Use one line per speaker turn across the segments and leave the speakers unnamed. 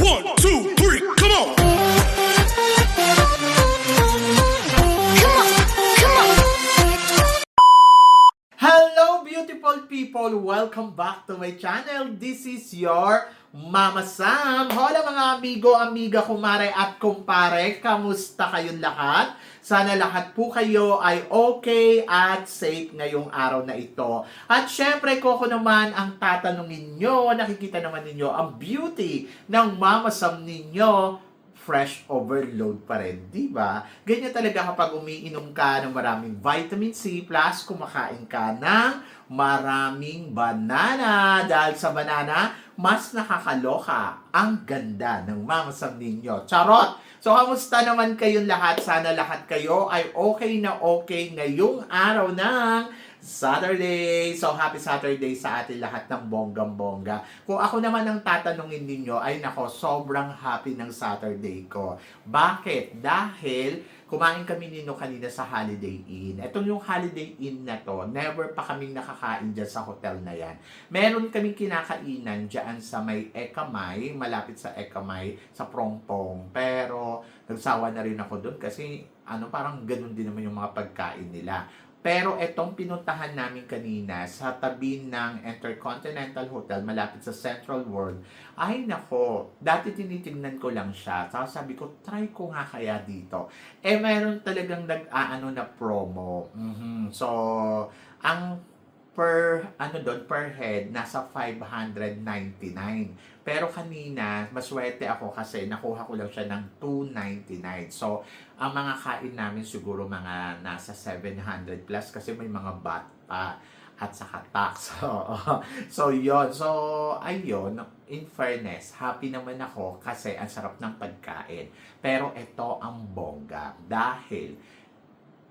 1, 2, 3, come on!
Hello beautiful people! Welcome back to my channel. This is your Mama Sam. Hola mga amigo, amiga, kumare at kumpare. Kamusta kayong lahat? Sana lahat po kayo ay okay at safe ngayong araw na ito. At syempre ko naman ang tatanungin nyo, nakikita naman ninyo ang beauty ng Mama Sam ninyo. Fresh overload pa rin, di ba? Ganyan talaga kapag umiinom ka ng maraming vitamin C plus kumakain ka ng maraming banana. Dahil sa banana, mas nakakaloka ang ganda ng Mama Sam ninyo. Charot! So, kamusta naman kayong lahat? Sana lahat kayo ay okay na okay ngayong araw ng Saturday. So, happy Saturday sa atin lahat ng bonggang-bongga. Kung ako naman ang tatanungin ninyo, ay nako, sobrang happy ng Saturday ko. Bakit? Dahil kumain kami nino kanina sa Holiday Inn. Itong yung Holiday Inn na to, never pa kaming nakakain dyan sa hotel na yan. Meron kaming kinakainan dyan sa may Ekamay, malapit sa Ekamay, sa Prongpong. Pero, nagsawa na rin ako doon kasi parang ganun din naman yung mga pagkain nila. Pero etong pinuntahan namin kanina sa tabi ng Intercontinental Hotel malapit sa Central World, ay nako, dati tinitingnan ko lang siya. Tapos sabi ko, try ko nga kaya dito. Mayroon talagang nag-aano na promo. So, ang per head nasa 599. Pero kanina, maswerte ako kasi nakuha ko lang siya ng 299. So, ang mga kain namin siguro mga nasa 700 plus kasi may mga bat pa at saka tax. So, yun. So, ayun. In fairness, happy naman ako kasi ang sarap ng pagkain. Pero ito ang bongga dahil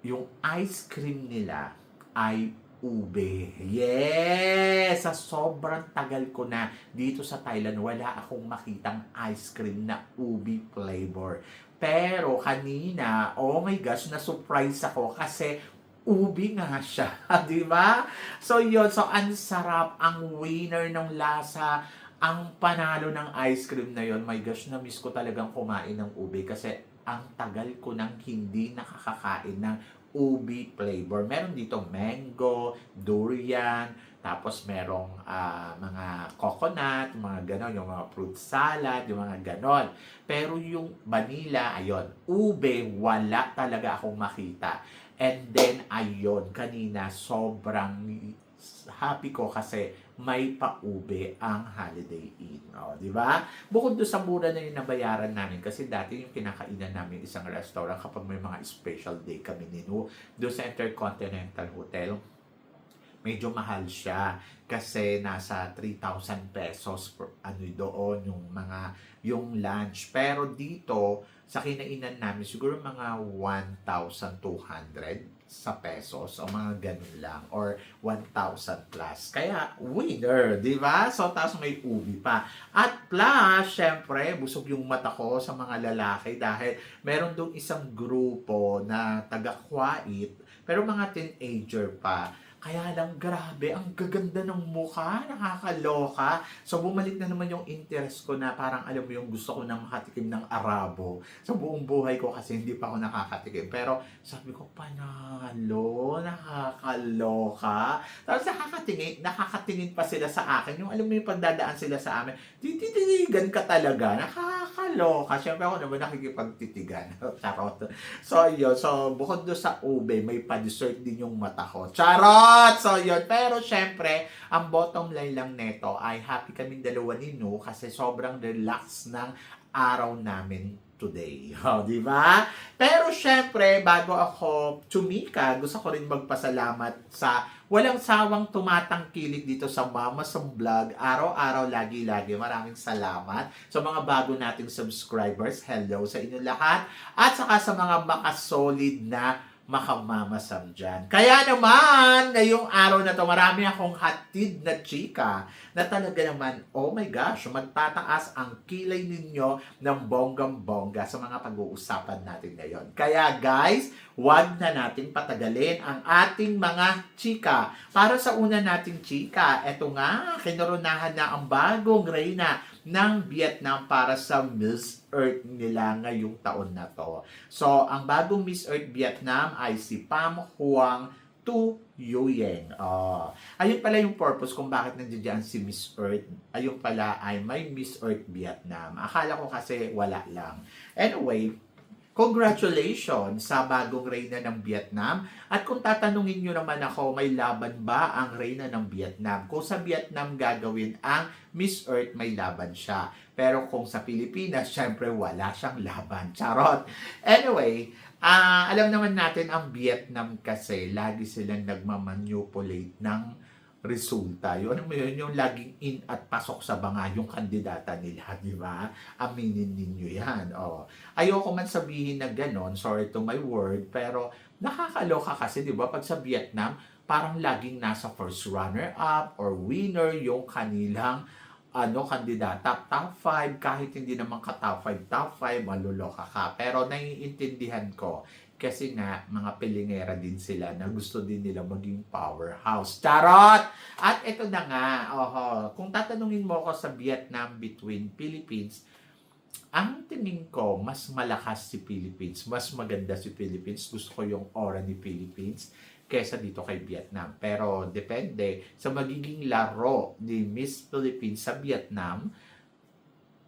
yung ice cream nila ay ube. Yes! Sa sobrang tagal ko na dito sa Thailand, wala akong makitang ice cream na ube flavor. Pero kanina, oh my gosh, na-surprise ako kasi ube nga siya. Di ba? So yun, so ang sarap, ang winner ng lasa, ang panalo ng ice cream na yun. My gosh, na-miss ko talagang kumain ng ube kasi ang tagal ko nang hindi nakakakain ng ube flavor. Meron dito mango, durian, tapos merong mga coconut, mga ganon, yung mga fruit salad, yung mga ganon. Pero yung vanilla, ayun, ube, wala talaga akong makita. And then, ayun, kanina, sobrang happy ko kasi may pa-ube ang Holiday Inn. Di ba? Bukod doon sa mura na yung nabayaran namin kasi dati yung kinakainan namin isang restaurant kapag may mga special day kami nino doon sa Intercontinental Hotel. Medyo mahal siya kasi nasa 3,000 pesos per, doon yung lunch. Pero dito sa kinainan namin siguro mga 1,200 sa pesos o mga ganun lang or 1,000 plus. Kaya winner, di ba? So tapos may ubi pa. At plus, syempre, busog yung mata ko sa mga lalaki dahil meron dong isang grupo na taga-Kuwait pero mga teenager pa. Kaya lang, grabe, ang gaganda ng mukha, nakakaloka. So, bumalik na naman yung interest ko na parang, alam mo yung gusto ko na makatikim ng Arabo. Sa buong buhay ko kasi hindi pa ako nakakatikim. Pero, sabi ko, panalo, nakakaloka. Tapos, nakakatingin pa sila sa akin. Yung, alam mo yung pagdadaan sila sa amin, tititigan ka talaga, nakakaloka. Siyempre ako naman nakikipagtitigan. Charot. So, yun. So, bukod doon sa ube, may pa-dessert din yung mata ko. Charot! So, yun. Pero, syempre, ang bottom line lang neto ay happy kaming dalawa ni Nu kasi sobrang relax ng araw namin today. Di ba? Pero, syempre, bago ako tumika, gusto ko rin magpasalamat sa walang sawang tumatangkilik dito sa Mama Sam Vlog. Araw-araw, lagi-lagi. Maraming salamat sa mga bago nating subscribers. Hello sa inyo lahat. At saka sa mga makasolid na Mama Sam dyan. Kaya naman, ngayong araw na to, marami akong hatid na chika na talaga naman, oh my gosh, magtataas ang kilay ninyo ng bonggang-bongga sa mga pag-uusapan natin ngayon. Kaya guys, wag na nating patagalin ang ating mga chika. Para sa una nating chika, eto nga, kinoronahan na ang bagong reyna ng Vietnam para sa Miss Earth nila ngayong taon na to. So, ang bagong Miss Earth Vietnam ay si Pham Hoang Tu Yuyeng. Ayun pala yung purpose kung bakit nandiyan si Miss Earth. Ayun pala ay may Miss Earth Vietnam. Akala ko kasi wala lang. Anyway, congratulations sa bagong reyna ng Vietnam. At kung tatanungin nyo naman ako, may laban ba ang reyna ng Vietnam? Kung sa Vietnam gagawin ang Miss Earth, may laban siya. Pero kung sa Pilipinas, syempre wala siyang laban. Charot! Anyway, alam naman natin ang Vietnam kasi lagi silang nagmamanipulate ng resulta. Yung ano mo yun, yung laging in at pasok sa banga yung kandidata nila, di ba? Aminin ninyo yan. Ayoko man sabihin na ganon, sorry to my word, pero nakakaloka kasi, di ba? Pag sa Vietnam, parang laging nasa first runner-up or winner yung kanilang kandidata, top 5, kahit hindi naman ka top 5, maluloka ka. Pero naiintindihan ko, kasi nga, mga pilingera din sila na gusto din nila maging powerhouse. Charot! At ito na nga, kung tatanungin mo ako sa Vietnam between Philippines, ang tingin ko, mas malakas si Philippines, mas maganda si Philippines. Gusto ko yung aura ni Philippines kesa dito kay Vietnam. Pero depende sa magiging laro ni Miss Philippines sa Vietnam,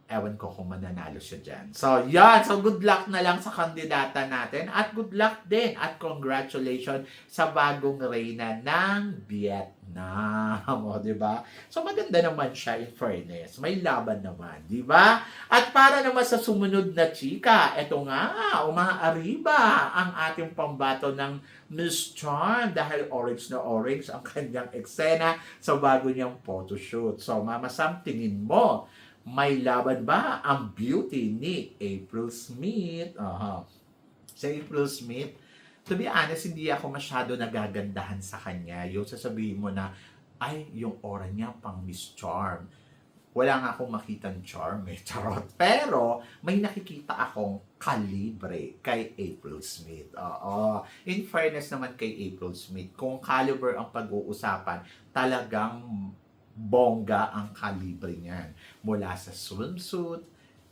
ewan ko kung mananalo siya dyan. So, yan. So, good luck na lang sa kandidata natin. At good luck din. At congratulations sa bagong reyna ng Vietnam. O, diba? So, maganda naman siya in fairness. May laban naman. Diba? At para naman sa sumunod na chika, eto nga, umaariba ang ating pambato ng Miss Charm dahil orange na orange ang kanyang eksena sa bago niyang photoshoot. So, Mama Sam, tingin mo, may laban ba ang beauty ni April Smith? Si April Smith, to be honest, hindi ako masyado nagagandahan sa kanya. Yung sasabihin mo na, ay, yung aura niya pang Miss Charm. Wala nga akong makitang charm, charot. Pero, may nakikita akong kalibre kay April Smith. In fairness naman kay April Smith, kung caliber ang pag-uusapan, talagang bongga ang kalibre niyan. Mula sa swimsuit,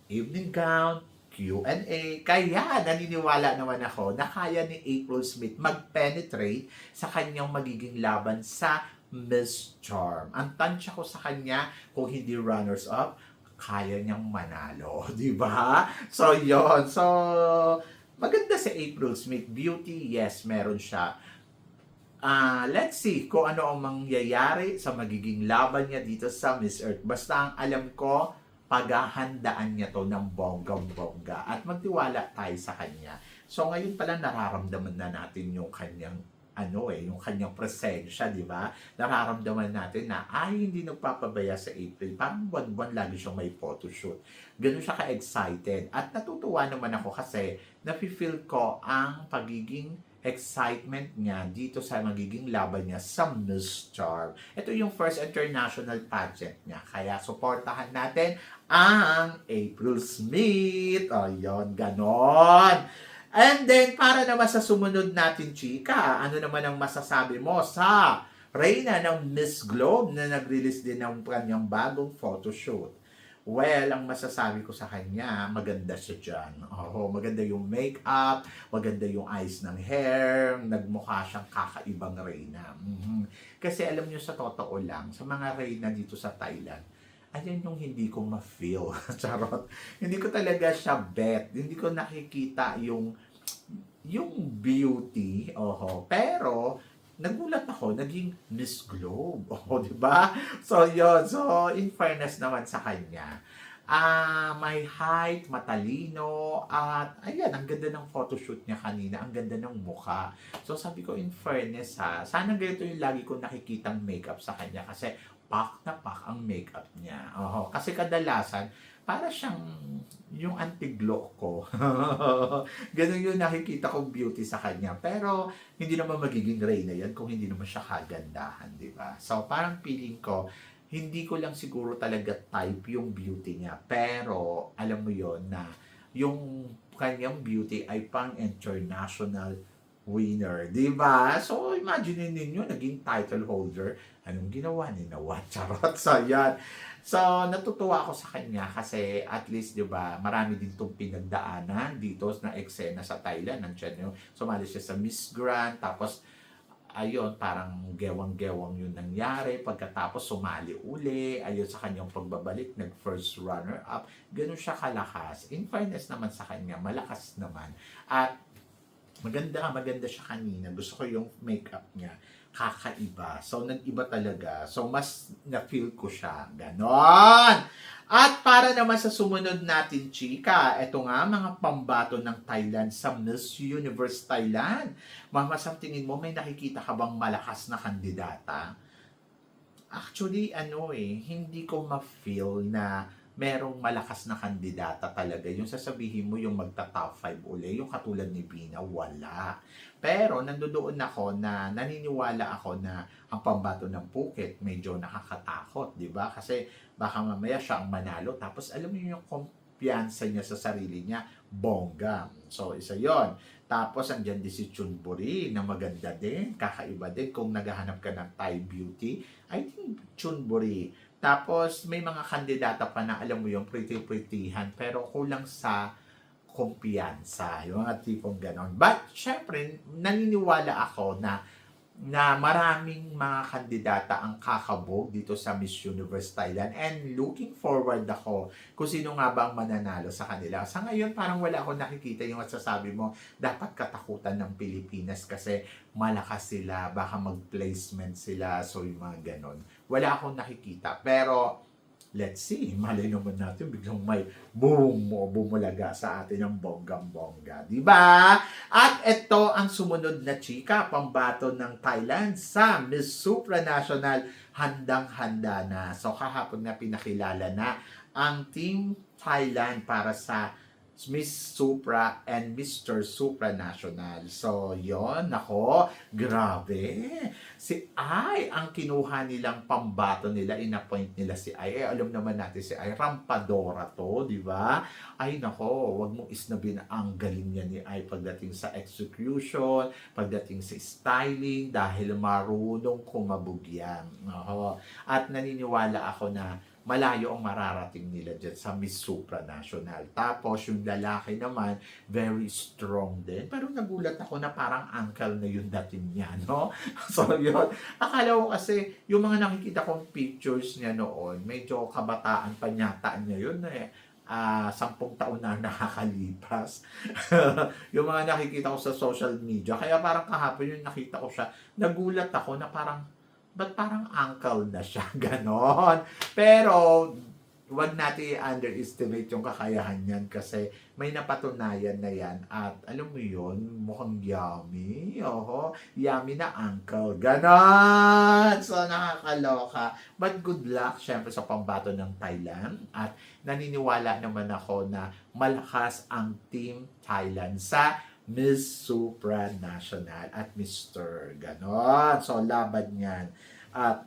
evening gown, Q&A. Kaya naniniwala naman ako na kaya ni April Smith mag-penetrate sa kanyang magiging laban sa Miss Charm. Ang tansya ko sa kanya, kung hindi runners-up, kaya niyang manalo. Di ba? So, yon. So, maganda si April Smith. Beauty, yes, meron siya. Let's see kung ano ang mangyayari sa magiging laban niya dito sa Miss Earth. Basta ang alam ko, paghahandaan niya to ng bonggang-bongga at magtiwala tayo sa kanya. So ngayon pala nararamdaman na natin yung kanyang yung kanyang presensya, di ba? Nararamdaman natin na hindi nagpapabaya sa April. Parang buwan-buwan lagi siyang may photoshoot. Ganun siya ka-excited. At natutuwa naman ako kasi nafe-feel ko ang pagiging excitement niya dito sa magiging laban niya sa Miss Charm. Ito yung first international pageant niya. Kaya supportahan natin ang April Smith. Yun, ganon. And then, para naman sa sumunod natin, chika, ano naman ang masasabi mo sa reyna ng Miss Globe na nag-release din ng kanyang bagong photoshoot? Well, ang masasabi ko sa kanya, maganda siya dyan. Maganda yung makeup, maganda yung eyes ng hair, nagmukha siyang kakaibang reyna. Kasi alam niyo sa totoo lang, sa mga reyna dito sa Thailand, ayan yung hindi ko ma-feel. Charot. Hindi ko talaga siya bet. Hindi ko nakikita yung beauty. Pero, nagulat ako, naging Miss Globe. Di ba? So, yun. So, in fairness naman sa kanya, may height, matalino, at ayan, ang ganda ng photoshoot niya kanina, ang ganda ng mukha. So, sabi ko, in fairness sana ganito yung lagi ko nakikitang makeup sa kanya kasi pak na pak ang makeup niya. Kasi kadalasan, para siyang yung anti-glow ko. Ganun yung nakikita kong beauty sa kanya. Pero, hindi naman magiging reyna yan kung hindi naman siya kagandahan, di ba? So, parang feeling ko, hindi ko lang siguro talaga type yung beauty niya. Pero, alam mo yon na yung kanyang beauty ay pang international winner, di ba? So, imagine ninyo, naging title holder. Anong ginawa ni Nawat? Charot. So, yan. So, natutuwa ako sa kanya kasi at least, di ba, marami din itong pinagdaanan dito na eksena sa Thailand. Nandiyan yung sumali siya sa Miss Grand, tapos ayun, parang gewang-gewang yung nangyari. Pagkatapos sumali uli, ayun sa kanyang pagbabalik, nag-first runner-up. Ganun siya kalakas. In fairness naman sa kanya, malakas naman. At maganda siya kanina. Gusto ko yung makeup niya. Kakaiba. So, nag-iba talaga. So, mas na-feel ko siya. Ganon! At para naman sa sumunod natin, chika, eto nga mga pambato ng Thailand sa Miss Universe Thailand. Mama, sa tingin mo, may nakikita ka bang malakas na kandidata? Actually, hindi ko ma-feel na merong malakas na kandidata talaga. Yung sasabihin mo yung magta-top 5 uli, yung katulad ni Bina, wala. Pero nandoon ako na naniniwala ako na ang pambato ng Phuket medyo nakakatakot, di ba? Kasi baka mamaya siya ang manalo. Tapos alam mo yung kumpiyansa niya sa sarili niya, bongga. So, isa yon. Tapos, andyan din si Chunburi na maganda din, kakaiba din. Kung naghahanap ka ng Thai beauty, I think Chunburi. Tapos, may mga kandidata pa na alam mo yung pretty-prettyhan, pero kulang sa kumpiyansa. Yung mga tipong ganon. But, syempre, naniniwala ako na maraming mga kandidata ang kakabog dito sa Miss Universe Thailand, and looking forward ako kung sino nga ba ang mananalo sa kanila. Sa ngayon, parang wala akong nakikita yung masasabi mo, dapat katakutan ng Pilipinas kasi malakas sila, baka mag-placement sila, so yung mga ganon. Wala akong nakikita, pero let's see, malay naman natin biglang may boom o bumulaga sa atin ng bonggang-bongga, di ba? At ito ang sumunod na chika, pambato ng Thailand sa Miss Supranational, handang-handa na. So kahapon na pinakilala na ang Team Thailand para sa Miss Supra and Mr. Supranational. So, yon, nako, grabe. Si Ai ang kinuha nilang pambato nila, inappoint nila si Ai. Alam naman natin si Ai, rampadora to, di ba? Ay, nako, wag mong isnabin ang galing niya ni Ai pagdating sa execution, pagdating sa styling, dahil marunong kumabugyan. At naniniwala ako na malayo ang mararating nila dyan sa Miss Supranational. Tapos, yung lalaki naman, very strong din. Pero nagulat ako na parang uncle na yung dating niya, no? So, yun. Akala ko kasi, yung mga nakikita kong pictures niya noon, medyo kabataan pa nyata niya yun, 10 taon na nakakalipas. Yung mga nakikita ko sa social media. Kaya parang kahapon yung nakita ko siya, nagulat ako na parang, ba't parang uncle na siya? Ganon. Pero, huwag natin i-underestimate yung kakayahan niyan kasi may napatunayan na yan. At alam mo yun, mukhang yummy. Yummy na uncle. Ganon! So, nakakaloka. But good luck, syempre, sa pambato ng Thailand. At naniniwala naman ako na malakas ang Team Thailand sa Miss Supranational at Mr. Ganon. So, laban yan. At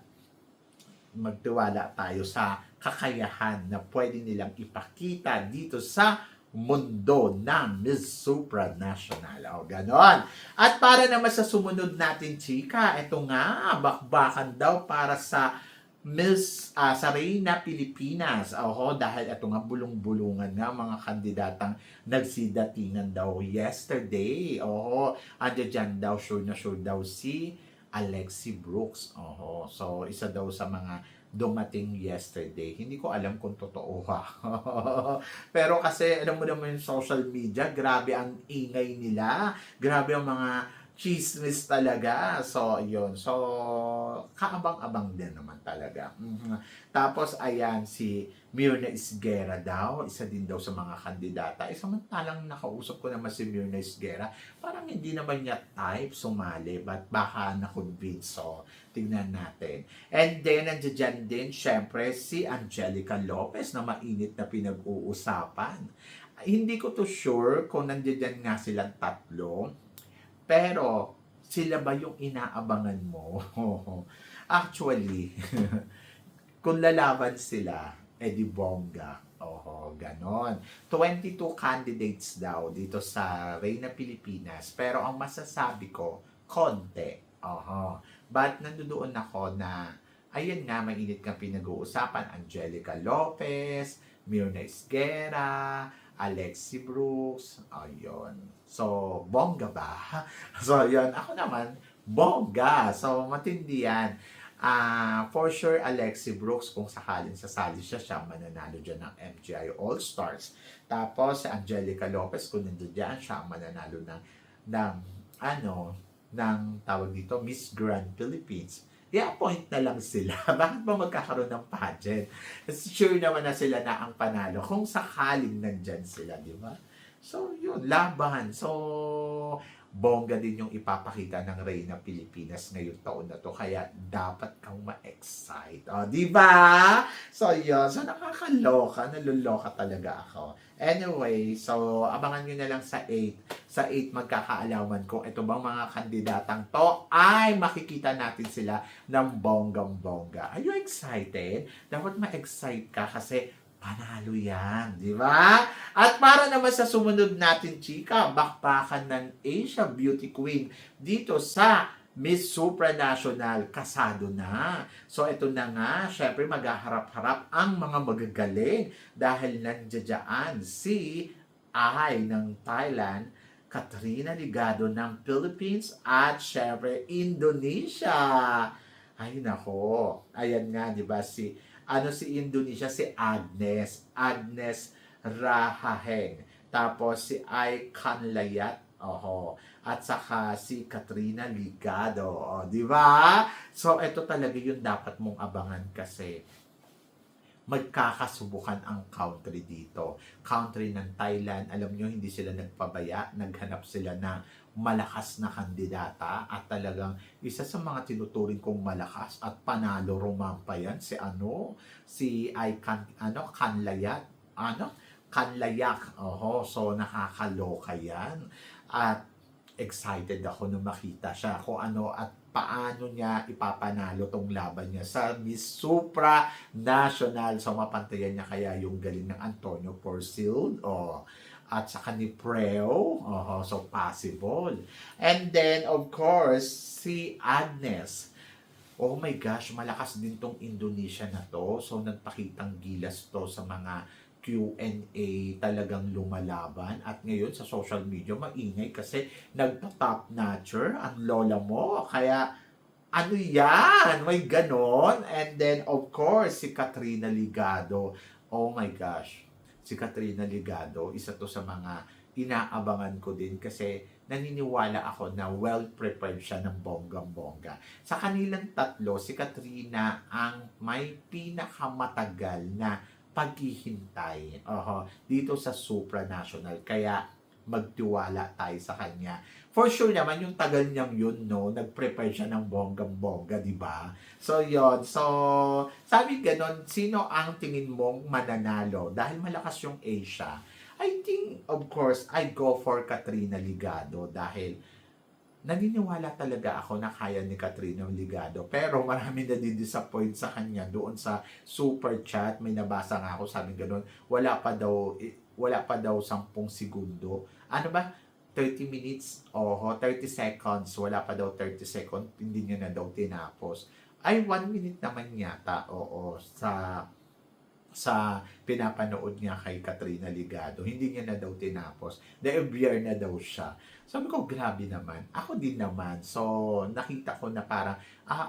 magtiwala tayo sa kakayahan na pwede nilang ipakita dito sa mundo ng Miss Supranational. Ganon. At para naman sa sumunod natin, chika, ito nga, bakbakan daw para sa Miss sa Reyna Pilipinas. Dahil ito nga bulong-bulungan nga mga kandidatang nagsidatingan daw yesterday. Dyan daw, sure daw si Alexi Brooks. So isa daw sa mga dumating yesterday. Hindi ko alam kung totoo Pero kasi alam mo naman yung social media, grabe ang ingay nila. Grabe ang mga chismis talaga. So, yun. So, kaabang-abang din naman talaga. Tapos, ayan, si Myrna Isguera daw. Isa din daw sa mga kandidata. Samantalang nakausap ko naman si Myrna Isguera. Parang hindi naman niya type sumali. But baka na-convince. So, tignan natin. And then, nandiyan din, syempre, si Angelica Lopez na mainit na pinag-uusapan. Hindi ko to sure kung nandiyan nga silang tatlo. Pero, sila ba yung inaabangan mo? Actually, kung lalaban sila, edi bongga. Ganon. 22 candidates daw dito sa Reyna Pilipinas. Pero ang masasabi ko, konti. But nandoon ako na ayan nga, mainit nga pinag-uusapan, Angelica Lopez, Myrna Esguerra, Alexi Brooks, ayun. So, bongga ba? So, yun. Ako naman, bongga. So, matindi yan. For sure, Alexi Brooks, kung sakaling sasali siya mananalo dyan ng MGI All-Stars. Tapos, si Angelica Lopez, kung nandun dyan, siya ang mananalo ng ng tawag dito, Miss Grand Philippines. I-appoint na lang sila. Bakit ba magkakaroon ng pageant? Sure naman na sila na ang panalo kung sakaling nandyan sila, di ba? So, yun, laban. So, bongga din yung ipapakita ng Reyna Pilipinas ngayong taon na to. Kaya, dapat kang ma-excite. O, di ba? So, yun. So, nakakaloka. Naluloka talaga ako. Anyway, so, abangan nyo na lang sa 8. Sa 8, magkakaalaman kung ito bang mga kandidatang to ay makikita natin sila ng bonggang-bongga. Are you excited? Dapat ma-excite ka kasi panalo yan, di ba? At para naman sa sumunod natin, chika, bakbakan ng Asia Beauty Queen dito sa Miss Supranational, kasado na. So, ito na nga, syempre maghaharap-harap ang mga magagaling dahil nandiyan si Ai ng Thailand, Katrina Ligado ng Philippines, at syempre Indonesia. Ay nako, ayan nga, di ba, si Indonesia, si Agnes Rahaheng. Tapos si Ai Kanlayat, at saka si Katrina Ligado, di ba? So ito talaga yung dapat mong abangan kasi magkakasubukan ang country dito. Country ng Thailand, alam nyo, hindi sila nagpabaya, naghanap sila ng malakas na kandidata at talagang isa sa mga tinuturing kong malakas at panalo rumampa yan, si Kanlayak. So nakakaloka yan. At excited ako nung makita siya kung ano at paano niya ipapanalo tong laban niya sa Miss Supra National. So mapantayan niya kaya yung galing ng Antonio Porcil at saka ni Preo. So possible. And then of course si Agnes. Oh my gosh, malakas din tong Indonesia na to. So nagpakitang gilas to sa mga Q&A, talagang lumalaban. At ngayon sa social media, maingay kasi nagpa-top notcher ang lola mo. Kaya, ano yan? May ganon. And then, of course, si Katrina Ligado. Oh my gosh. Si Katrina Ligado, isa to sa mga inaabangan ko din kasi naniniwala ako na well-prepared siya ng bonggang-bongga. Sa kanilang tatlo, si Katrina ang may pinakamatagal na paghihintay dito sa supranational. Kaya magtiwala tayo sa kanya. For sure naman, yung tagal niyang yun, nag-prepare siya ng bonggang-bongga, di ba? So, yun. So, sabi ganon, sino ang tingin mong mananalo? Dahil malakas yung Asia, I think, of course, I go for Katrina Ligado dahil naniniwala talaga ako na kaya ni Katrina Ligado. Pero marami na disappoint sa kanya doon sa super chat. May nabasa nga ako, sabi gano'n, wala pa daw 10 segundo. Ano ba? 30 minutes? 30 seconds. Wala pa daw 30 seconds. Hindi niya na daw tinapos. Ay, 1 minute naman yata. Sa pinapanood niya kay Katrina Ligado. Hindi niya na daw tinapos. Year na daw siya. Sabi ko, grabe naman. Ako din naman. So, nakita ko na parang,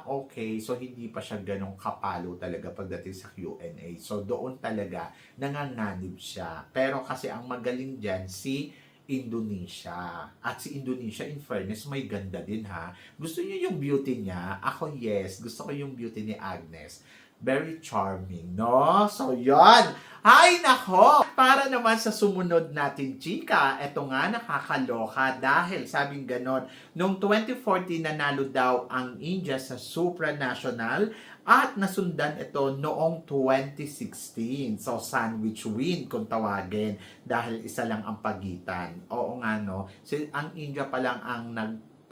okay. So, hindi pa siya ganong kapalo talaga pagdating sa Q&A. So, doon talaga nanganganib siya. Pero kasi ang magaling dyan, si Indonesia. At si Indonesia, in fairness, may ganda din ha. Gusto niyo yung beauty niya? Ako, yes. Gusto ko yung beauty ni Agnes. Very charming, no? So, yon. Ay, nako! Para naman sa sumunod natin, chika, eto nga nakakaloka dahil sabing ganon, noong 2014 nanalo daw ang India sa supranational at nasundan ito noong 2016. So, sandwich win kung tawagin dahil isa lang ang pagitan. Oo nga, no? Ang India pa lang ang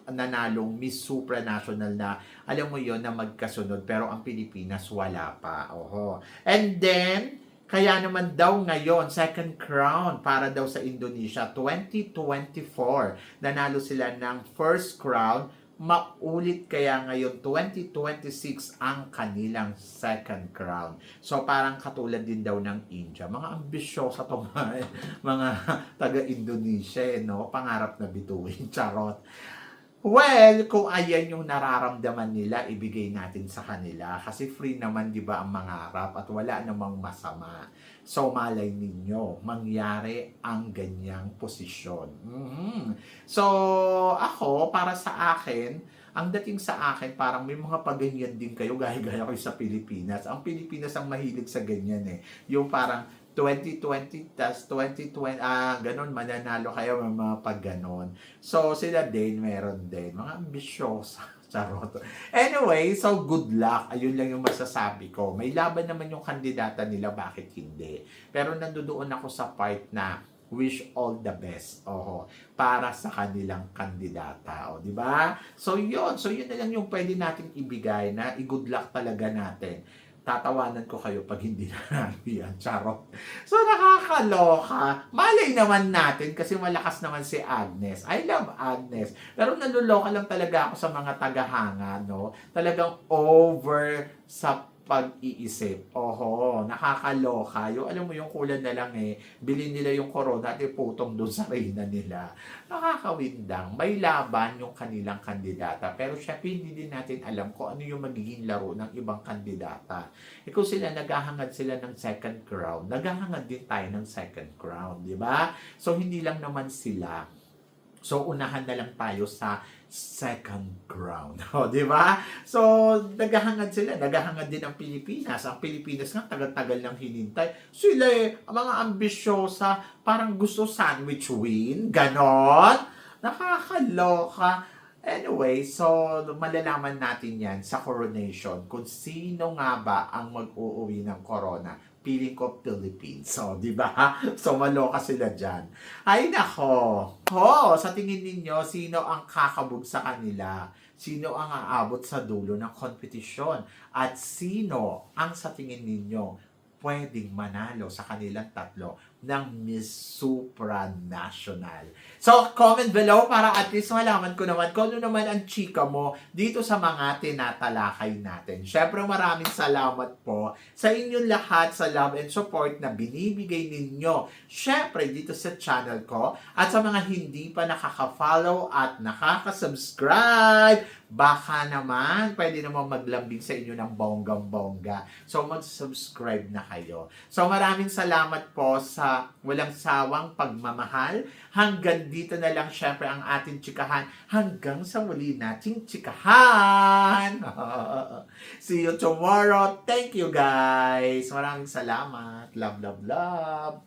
nanalong Miss Supranational na, alam mo yon na magkasunod, pero ang Pilipinas wala pa. And then, kaya naman daw ngayon, second crown para daw sa Indonesia, 2024. Nanalo sila ng first crown maulit kaya ngayon 2026 ang kanilang second crown. So parang katulad din daw ng India. Mga ambisyosa to mga taga-Indonesia, no? Pangarap na bituin, charot. Well, kung ayan yung nararamdaman nila, ibigay natin sa kanila. Kasi free naman, di ba, ang mangarap at wala namang masama. So, malay ninyo, mangyari ang ganyang posisyon. So, ako, para sa akin, ang dating sa akin, parang may mga paganyan din kayo, gaya-gaya ko sa Pilipinas. Ang Pilipinas ang mahilig sa ganyan eh. Yung parang 2020 tas 2020 ganun mananalo kayo may mga pag ganon. So sila din meron din mga ambisyosa. Charot. Anyway, so good luck. Ayun lang yung masasabi ko. May laban naman yung kandidata nila, bakit hindi? Pero nandoon ako sa part na wish all the best. Para sa kanilang kandidata, di ba? So yun na lang yung pwede nating ibigay na i-good luck talaga natin. Tatawanan ko kayo pag hindi na yan. Charot. So, nakakaloka. Malay naman natin kasi malakas naman si Agnes. I love Agnes. Pero naluloka lang talaga ako sa mga tagahanga, no? Talagang over sa pag-iisip. Nakakaloka. Alam mo yung kulang na lang bilhin nila yung corona at iputong doon sa reyna nila. Nakakawindang. May laban yung kanilang kandidata. Pero syempre hindi din natin alam kung ano yung magiging laro ng ibang kandidata. Kung sila naghahangad sila ng second crown, naghahangad din tayo ng second crown, di ba? So hindi lang naman sila. So unahan na lang tayo sa second crown. Di ba? So, naghahangad sila. Naghahangad din ang Pilipinas. Ang Pilipinas nga, tagal-tagal nang hinintay. Sila ang mga ambisyosa, parang gusto sandwich win. Ganon. Nakakaloka. Anyway, so, malalaman natin yan sa coronation kung sino nga ba ang mag-uuwi ng corona. Piling ko Philippines. So, di ba? So, maloka sila dyan. Ay, nako. Sa tingin ninyo, sino ang kakabog sa kanila? Sino ang aabot sa dulo ng kompetisyon? At sino ang sa tingin ninyo pwedeng manalo sa kanilang tatlo ng Miss Supranational? So, comment below para at least malaman ko naman kung ano naman ang chika mo dito sa mga tinatalakay natin. Syempre, maraming salamat po sa inyong lahat sa love and support na binibigay ninyo. Syempre, dito sa channel ko at sa mga hindi pa nakaka-follow at nakaka-subscribe, baka naman, pwede naman maglambing sa inyo ng bonggang-bongga. So, mag-subscribe na kayo. So, maraming salamat po sa walang sawang pagmamahal. Hanggang dito na lang, syempre, ang ating chikahan. Hanggang sa muli nating chikahan. See you tomorrow. Thank you, guys. Maraming salamat. Love, love, love.